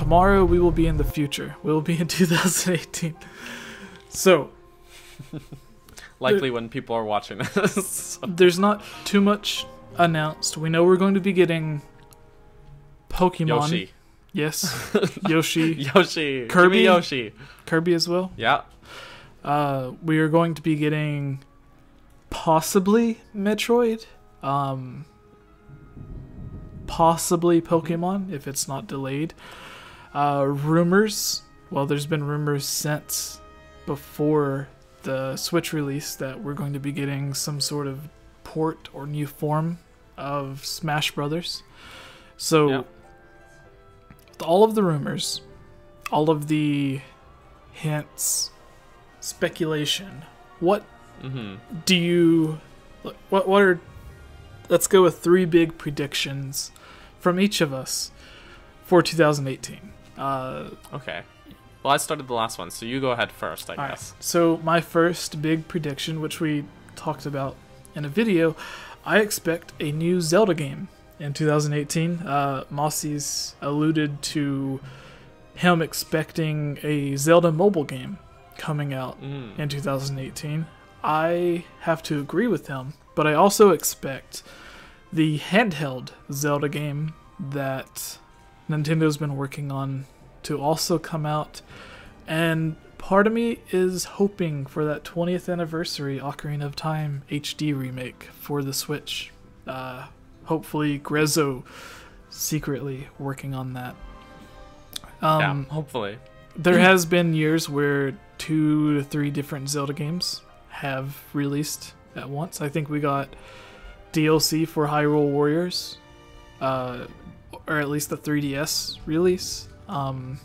tomorrow we will be in the future. We will be in 2018. So, likely when people are watching this. There's not too much announced. We know we're going to be getting Pokemon. Yoshi. Yes. Yoshi. Yoshi. Kirby. Yoshi. Kirby as well. Yeah. We are going to be getting possibly Metroid. Possibly Pokemon if it's not delayed. Rumors. Well, there's been rumors since before the Switch release that we're going to be getting some sort of port or new form of Smash Brothers. So, yeah. With all of the rumors, all of the hints, speculation, what do you... What are... Let's go with 3 big predictions from each of us for 2018. Okay. Well, I started the last one, so you go ahead first, I guess. Right. So my first big prediction, which we talked about in a video, I expect a new Zelda game in 2018. Mossy's alluded to him expecting a Zelda mobile game coming out in 2018. I have to agree with him, but I also expect the handheld Zelda game that Nintendo's been working on to also come out, and part of me is hoping for that 20th anniversary Ocarina of Time HD remake for the Switch. Hopefully Grezzo secretly working on that. Yeah, hopefully. There has been years where 2 to 3 different Zelda games have released at once. I think we got DLC for Hyrule Warriors, or at least the 3DS release.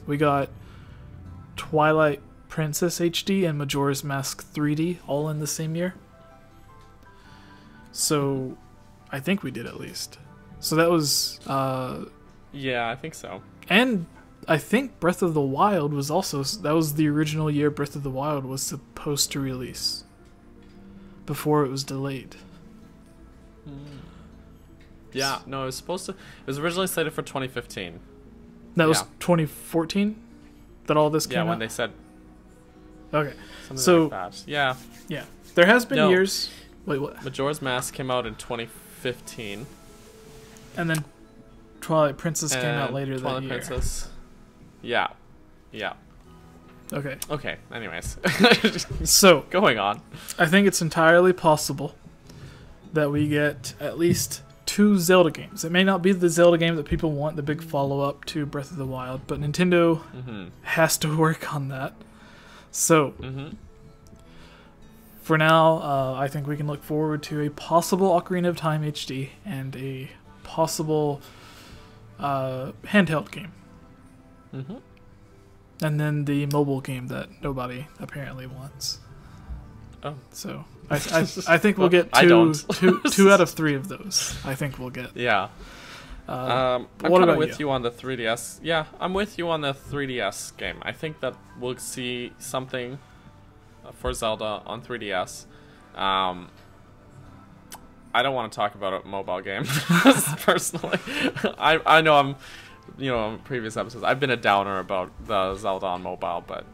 We got Twilight Princess HD and Majora's Mask 3D all in the same year. So I think we did at least. So that was... yeah, I think so. And I think Breath of the Wild was also... That was the original year Breath of the Wild was supposed to release, before it was delayed. Yeah, no, it was supposed to... It was originally slated for 2015. That was 2014 that all this came out? Yeah, when they said... Okay. Something so, like that. Yeah. Yeah. There has been years... Wait, what? Majora's Mask came out in 2015. And then Twilight Princess came out later that year. Princess. Yeah. Yeah. Okay. Okay, anyways. So, going on. I think it's entirely possible that we get at least 2 Zelda games. It may not be the Zelda game that people want, the big follow-up to Breath of the Wild, but Nintendo has to work on that. So, for now, I think we can look forward to a possible Ocarina of Time HD and a possible handheld game. And then the mobile game that nobody apparently wants. Oh. So, I think we'll get two out of 3 of those. I think we'll get. Yeah. I'm kind of with you on the 3DS. Yeah, I'm with you on the 3DS game. I think that we'll see something for Zelda on 3DS. I don't want to talk about a mobile game personally. I know I'm, in previous episodes I've been a downer about the Zelda on mobile, but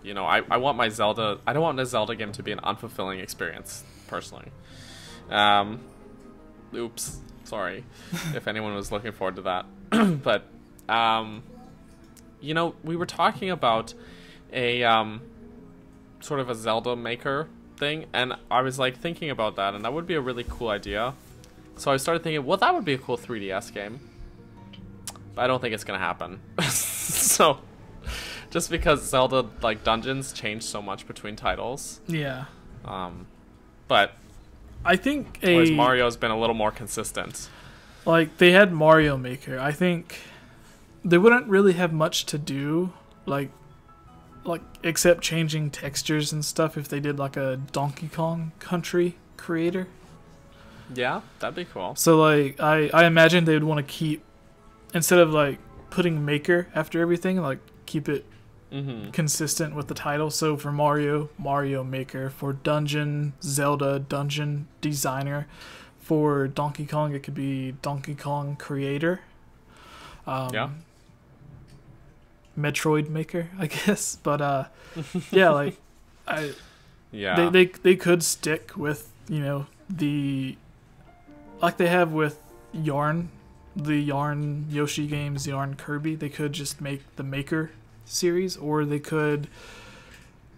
I want my Zelda. I don't want the Zelda game to be an unfulfilling experience personally. Oops. Sorry if anyone was looking forward to that. But, we were talking about a sort of a Zelda maker thing, and I was like thinking about that, and that would be a really cool idea. So I started thinking, well, that would be a cool 3DS game. But I don't think it's going to happen. So, just because Zelda, dungeons change so much between titles. Yeah. But... I think whereas Mario's been a little more consistent. They had Mario Maker. I think they wouldn't really have much to do, except changing textures and stuff if they did a Donkey Kong Country creator. Yeah, that'd be cool. So I imagine they would want to keep, instead of putting Maker after everything, keep it consistent with the title. So for Mario Maker. For Dungeon, Zelda, Dungeon Designer. For Donkey Kong, it could be Donkey Kong Creator. Yeah. Metroid Maker, I guess. But yeah, like yeah, they could stick with, you know, the like they have with Yarn, the Yarn Yoshi games, Yarn Kirby. They could just make the Maker series, or they could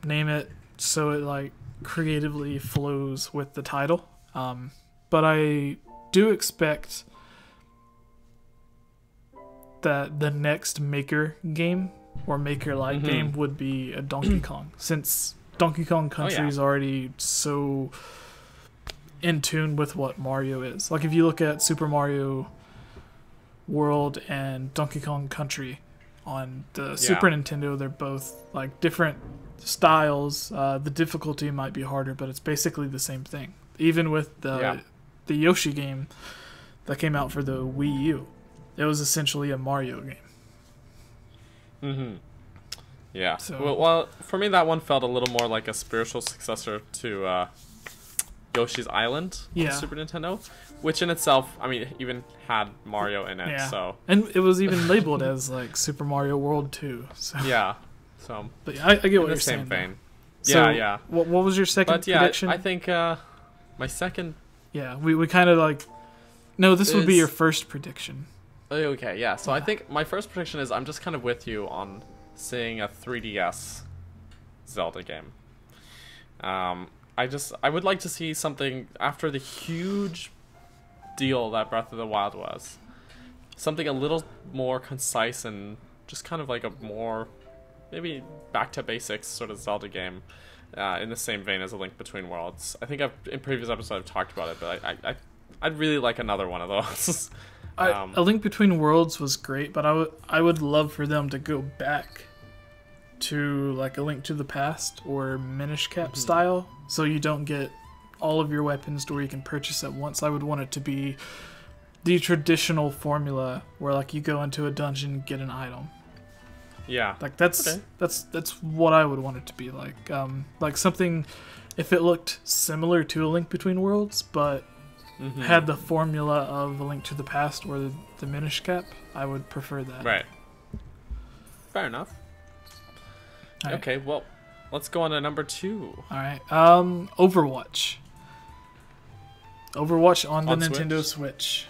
name it so it like creatively flows with the title. But I do expect that the next Maker game or Maker-like game would be a Donkey Kong, since Donkey Kong Country is already so in tune with what Mario is. Like if you look at Super Mario World and Donkey Kong Country on the Super Nintendo, they're both like different styles. The difficulty might be harder, but it's basically the same thing. Even with the Yoshi game that came out for the Wii U, it was essentially a Mario game. Yeah. So, well, for me, that one felt a little more like a spiritual successor to Yoshi's Island on the Super Nintendo, which in itself, I mean, even had Mario in it. Yeah. So, and it was even labeled as like Super Mario World 2. So. Yeah. So, but I get what you're saying. In the same vein. So, yeah. What was your second prediction? I think my second. Yeah, we kind of like. No, this would be your first prediction. Okay, yeah. So I think my first prediction is I'm just kind of with you on seeing a 3DS Zelda game. I would like to see something after the huge deal that Breath of the Wild was. Something a little more concise and just kind of like a more maybe back to basics sort of Zelda game, in the same vein as A Link Between Worlds. I think in previous episodes I've talked about it, but I'd really like another one of those. A Link Between Worlds was great, but I would love for them to go back to like A Link to the Past or Minish Cap style, so you don't get all of your weapons to where you can purchase at once. I would want it to be the traditional formula where like you go into a dungeon, get an item. Yeah, like that's what I would want it to be like something if it looked similar to A Link Between Worlds, but had the formula of A Link to the Past or the Minish Cap. I would prefer that. Right. Fair enough. Right. Okay, well, let's go on to number 2. All right. Overwatch. Overwatch on the Nintendo Switch.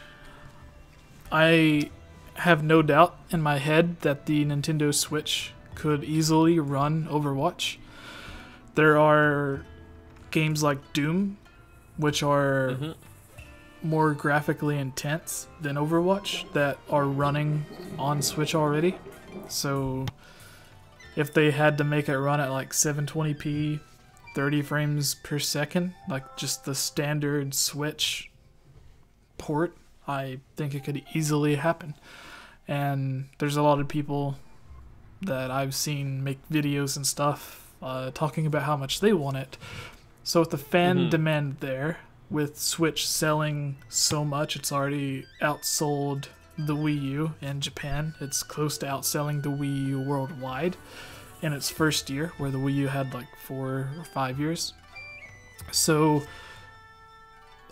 I have no doubt in my head that the Nintendo Switch could easily run Overwatch. There are games like Doom, which are more graphically intense than Overwatch, that are running on Switch already. So if they had to make it run at like 720p, 30 frames per second, like just the standard Switch port, I think it could easily happen. And there's a lot of people that I've seen make videos and stuff talking about how much they want it. So with the fan demand there, with Switch selling so much, it's already outsold the Wii U in Japan. It's close to outselling the Wii U worldwide in its first year, where the Wii U had like 4 or 5 years. So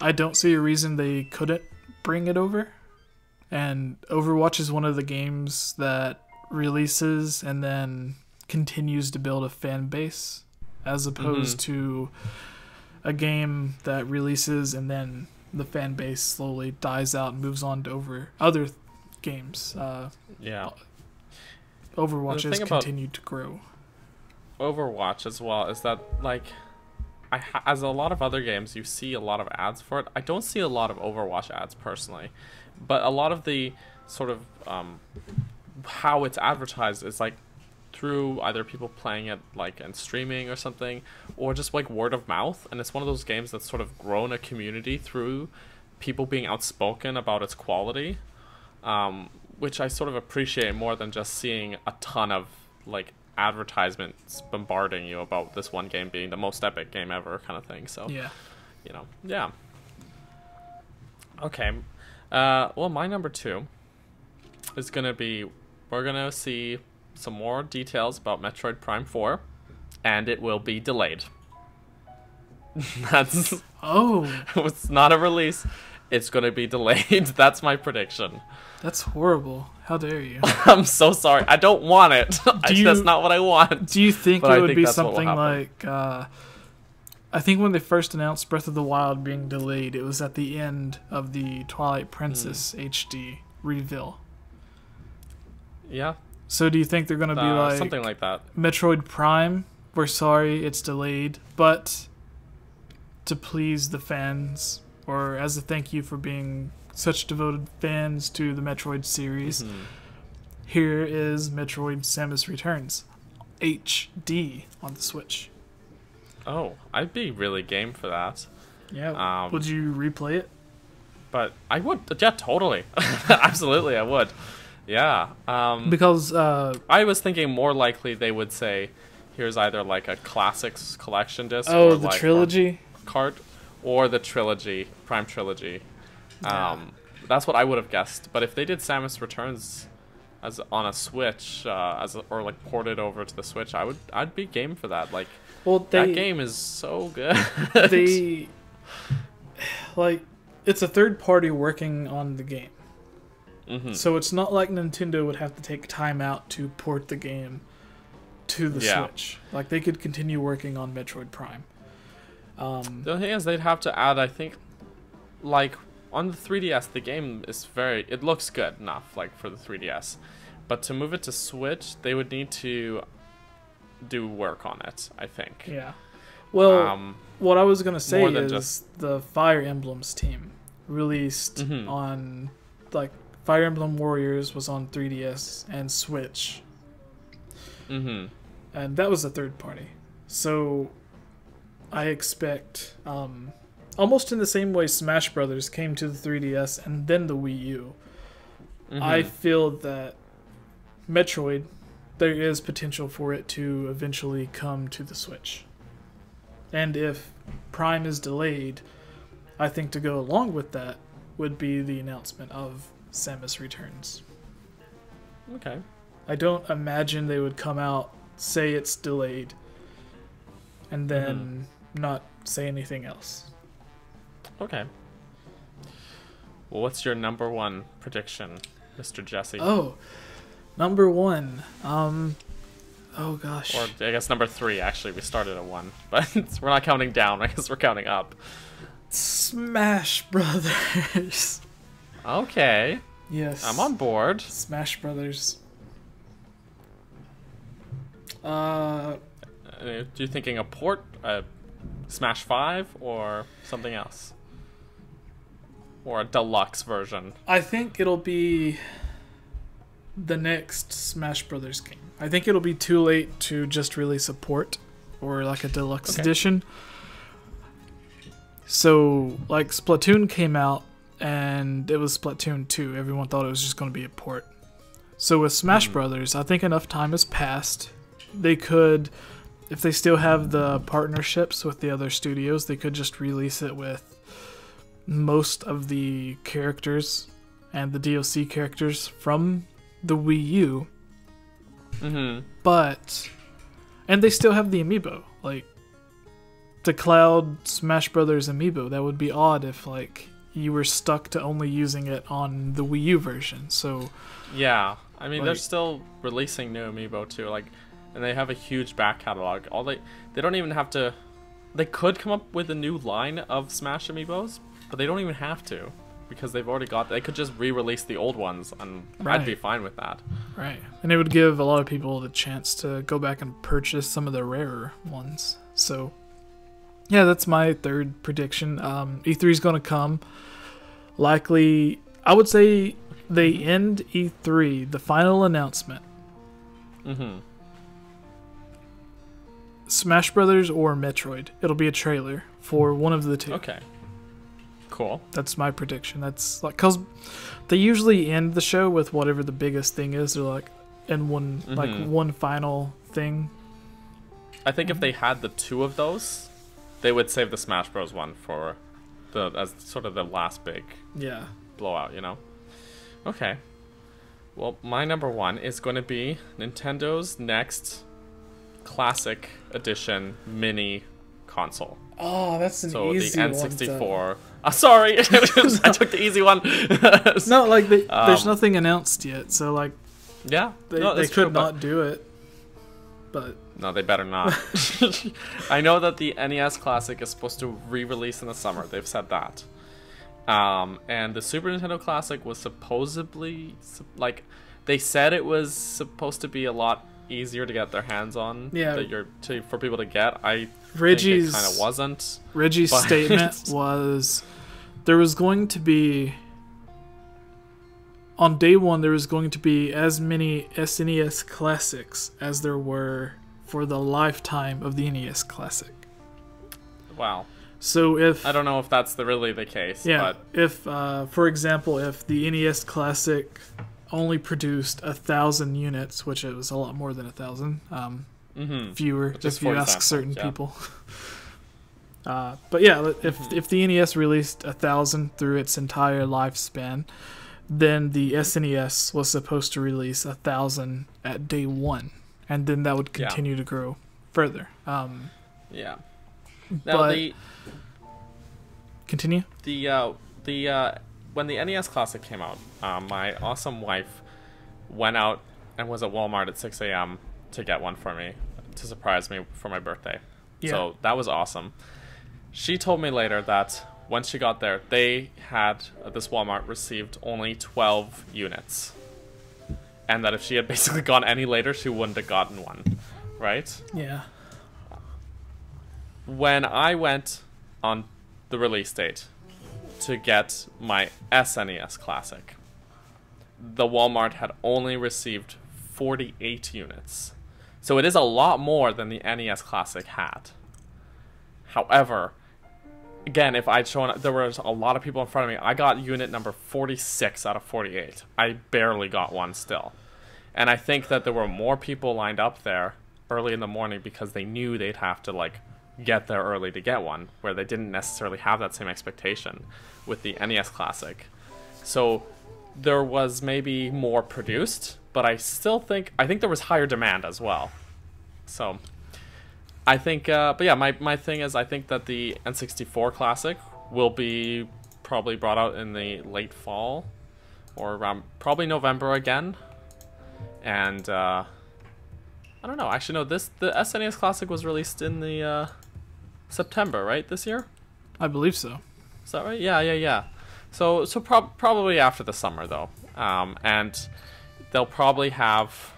I don't see a reason they couldn't bring it over. And Overwatch is one of the games that releases and then continues to build a fan base, as opposed to a game that releases and then the fan base slowly dies out and moves on to other games. Overwatch has continued to grow. Overwatch as well is that, like, as a lot of other games, you see a lot of ads for it. I don't see a lot of Overwatch ads personally, but a lot of the sort of how it's advertised is like through either people playing it like and streaming or something, or just like word of mouth. And it's one of those games that's sort of grown a community through people being outspoken about its quality, which I sort of appreciate more than just seeing a ton of like advertisements bombarding you about this one game being the most epic game ever kind of thing. So yeah. Okay, well, my number 2 is gonna be, we're gonna see some more details about Metroid Prime 4, and it will be delayed. That's it's not a release. it's going to be delayed. That's my prediction. That's horrible. How dare you? I'm so sorry. I don't want it. That's not what I want. Do you think it would be something like... I think when they first announced Breath of the Wild being delayed, it was at the end of the Twilight Princess HD reveal. Yeah. So do you think they're going to be like... something like that. Metroid Prime, we're sorry it's delayed, but to please the fans, or as a thank you for being such devoted fans to the Metroid series, here is Metroid Samus Returns HD on the Switch. Oh, I'd be really game for that. Yeah. Would you replay it? But I would. Yeah, totally. Absolutely, I would. Yeah. Because I was thinking more likely they would say, here's either like a classics collection disc. Oh, or the like trilogy? Cart, or the trilogy, Prime Trilogy. Yeah. That's what I would have guessed. But if they did Samus Returns as on a Switch, or like ported over to the Switch, I'd be game for that. Like, that game is so good. It's a third party working on the game. So it's not like Nintendo would have to take time out to port the game to the Switch. Like, they could continue working on Metroid Prime. The thing is, they'd have to add, I think, like, on the 3DS, the game is it looks good enough, like, for the 3DS. But to move it to Switch, they would need to do work on it, I think. Yeah. Well, what I was going to say is the Fire Emblems team released on, like, Fire Emblem Warriors was on 3DS and Switch. And that was a third party. So I expect, almost in the same way Smash Brothers came to the 3DS and then the Wii U, I feel that Metroid, there is potential for it to eventually come to the Switch. And if Prime is delayed, I think to go along with that would be the announcement of Samus Returns. Okay. I don't imagine they would come out, say it's delayed, and then not say anything else. Okay. Well, what's your number one prediction, Mr. Jesse? Oh, number one. Oh gosh. Or I guess number three, actually. We started at one, but we're not counting down. I guess we're counting up. Smash Brothers. Okay. Yes. I'm on board. Smash Brothers. Do you thinking a port, a Smash 5, or something else? Or a deluxe version? I think it'll be the next Smash Brothers game. I think it'll be too late to just release a port or like a deluxe edition. So, like, Splatoon came out and it was Splatoon 2. Everyone thought it was just going to be a port. So with Smash Brothers, I think enough time has passed. They could, if they still have the partnerships with the other studios, they could just release it with most of the characters and the DLC characters from the Wii U. But, and they still have the amiibo, like the Cloud Smash Brothers amiibo. That would be odd if, like, you were stuck to only using it on the Wii U version. So yeah, I mean, like, they're still releasing new amiibo too, like, and they have a huge back catalog. They don't even have to. They could come up with a new line of Smash amiibos, but they don't even have to, because they've already got. They could just re-release the old ones, and I'd be fine with that. Right, and it would give a lot of people the chance to go back and purchase some of the rarer ones. So, yeah, that's my third prediction. E3 is going to come. Likely, I would say they end E3, the final announcement. Smash Brothers or Metroid. It'll be a trailer for one of the two. Okay. Cool. That's my prediction. That's like, cause they usually end the show with whatever the biggest thing is. They're like in one like one final thing. I think if they had the two of those, they would save the Smash Bros. One for as sort of the last big blowout, you know? Okay. Well, my number one is going to be Nintendo's next Classic Edition mini console. Oh, that's an so easy the one. N64. Sorry, I took the easy one. No, like there's nothing announced yet, so like yeah, they could not do it. But no, they better not. I know that the NES Classic is supposed to re-release in the summer. They've said that. And the Super Nintendo Classic was supposedly like they said it was supposed to be a lot easier to get their hands on. Yeah. For people to get. I Reggie's think it kind of wasn't. Reggie's statement was there was going to be on day one there was going to be as many SNES classics as there were for the lifetime of the NES Classic. Wow. So if I don't know if that's really the case. Yeah. But if for example, if the NES Classic only produced 1,000 units, which it was a lot more than 1,000. Fewer if you ask certain people. But yeah, if the NES released 1,000 through its entire lifespan, then the SNES was supposed to release 1,000 at day one, and then that would continue to grow further. Yeah. Now continue. When the NES Classic came out, my awesome wife went out and was at Walmart at 6 a.m. to get one for me, to surprise me for my birthday. Yeah. So that was awesome. She told me later that when she got there, they had, this Walmart received only 12 units. And that if she had basically gone any later, she wouldn't have gotten one. Right? Yeah. When I went on the release date to get my SNES Classic, the Walmart had only received 48 units. So it is a lot more than the NES Classic had. However, again, if I'd shown, there was a lot of people in front of me. I got unit number 46 out of 48. I barely got one still. And I think that there were more people lined up there early in the morning because they knew they'd have to like get there early to get one, where they didn't necessarily have that same expectation with the NES Classic. So there was maybe more produced, but I think there was higher demand as well. So I think, but yeah, my thing is I think that the N64 Classic will be probably brought out in the late fall or around probably November again. And I don't know. Actually, no. The SNES Classic was released in the September, right? This year. I believe so. Is that right? Yeah. So probably after the summer though, and they'll probably have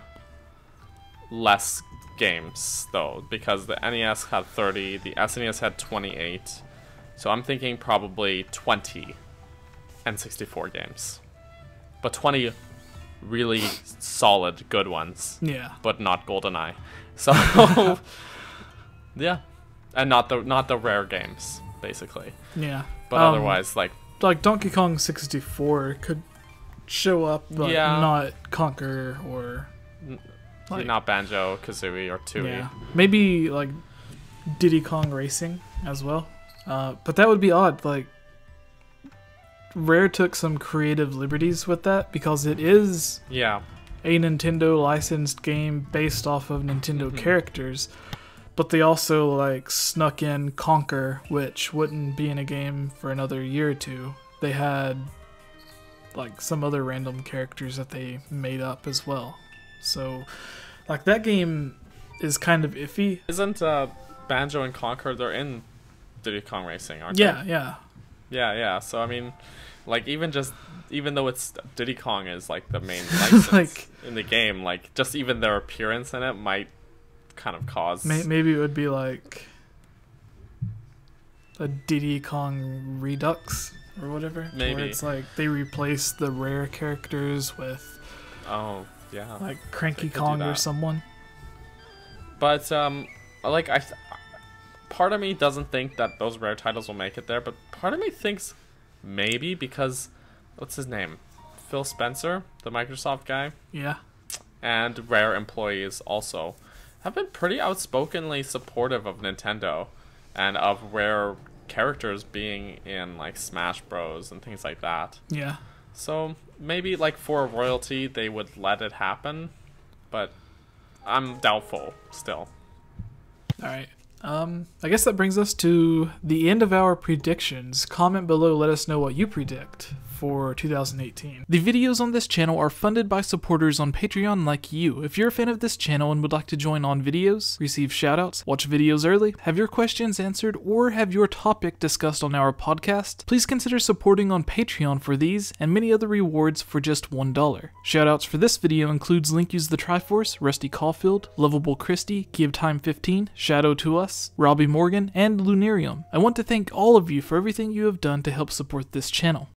less games though because the NES had 30, the SNES had 28. So I'm thinking probably 20 N64 games, but 20 really solid good ones. Yeah. But not GoldenEye. So yeah, and not the rare games basically. Yeah. But otherwise, like Donkey Kong 64 could show up, but not Conquer or like, not Banjo Kazooie or Tooie. Yeah. Maybe like Diddy Kong Racing as well. But that would be odd. Like Rare took some creative liberties with that because it is a Nintendo licensed game based off of Nintendo characters. But they also like snuck in Conquer, which wouldn't be in a game for another year or two. They had like some other random characters that they made up as well. So like that game is kind of iffy. Isn't Banjo and Conquer, they're in Diddy Kong Racing, aren't they? Yeah. So I mean, like even though it's Diddy Kong is like the main license like, in the game, like just even their appearance in it might kind of cause maybe it would be like a Diddy Kong Redux or whatever. Maybe where it's like they replace the Rare characters with like Cranky Kong or someone. But like part of me doesn't think that those Rare titles will make it there, but part of me thinks maybe because what's his name, Phil Spencer, the Microsoft guy, and Rare employees also have been pretty outspokenly supportive of Nintendo and of Rare characters being in like Smash Bros and things like that. Yeah. So maybe like for a royalty they would let it happen, but I'm doubtful still. All right. I guess that brings us to the end of our predictions. Comment below, let us know what you predict for 2018. The videos on this channel are funded by supporters on Patreon like you. If you're a fan of this channel and would like to join on videos, receive shoutouts, watch videos early, have your questions answered, or have your topic discussed on our podcast, please consider supporting on Patreon for these and many other rewards for just $1. Shoutouts for this video includes Link Use the Triforce, Rusty Caulfield, Lovable Christie, Give Time 15, Shadow to Us, Robbie Morgan, and Lunarium. I want to thank all of you for everything you have done to help support this channel.